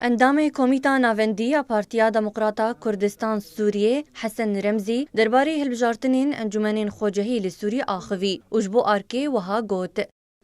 اندام کمیتا ناوندی پارتیا دموکراتا کردستان سوریه حسن رمزی درباره هلبجارتنین انجمنین خوجهی لسوری آخوی وجبو آرکی وها گوت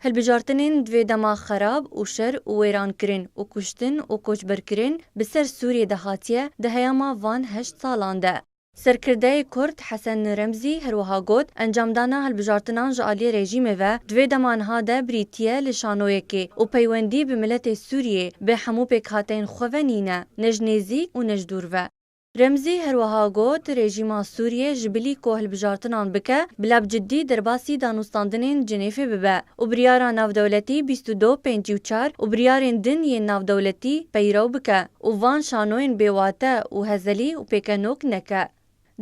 هلبجارتنین دوی دما خراب و شر و ویران کرن و کشتن و کوچبر کرن بسر سوریه دهاتیه دهیاما وان 8 سالان ده. سرکرده کرد حسن رمزی هروها گوت انجامدانا هلبجارتنان جالی رژیم و دوی دمانها ده بریتیه لشانویه که و پیوندی به ملت سوریه به همو پیکاتین خوونینه نجنیزی و نجدور و. رمزی هروها گوت رژیم سوریه جبلی که هلبجارتنان بکه بلا بجدی درباسی دانوستاندنین جنیفه ببه و بریارا ناو دولتی 2254 و بریارین دن ین ناو دولتی پیرو بکه و وان شانوین بیواته و هزلی و پیکنوک نکه.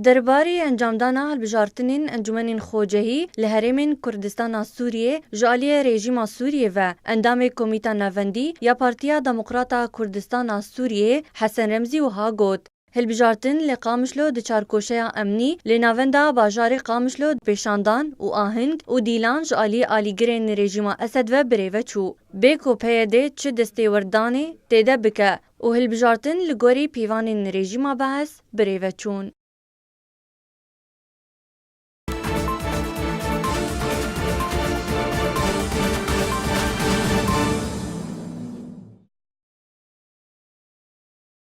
درباره انجامدانا هلبجارتنین انجمنین خوجهی لهرمین کردستان سوریه جالی رژیم سوریه و اندام کمیتا ناوندی یا پارتیا دموکراتا کردستان سوریه حسن رمزی وها گوت هلبجارتن لقامشلو دچارکوشه امنی لناوندا باجار قامشلو پیشاندان و آهنگ و دیلان جالی آلیگرین رژیم اسد و بریوه چو بیکو پیده چه دسته وردانه تیده بکه و هلبجارتن لگوری پیوانین رژیم بحث بریوه چون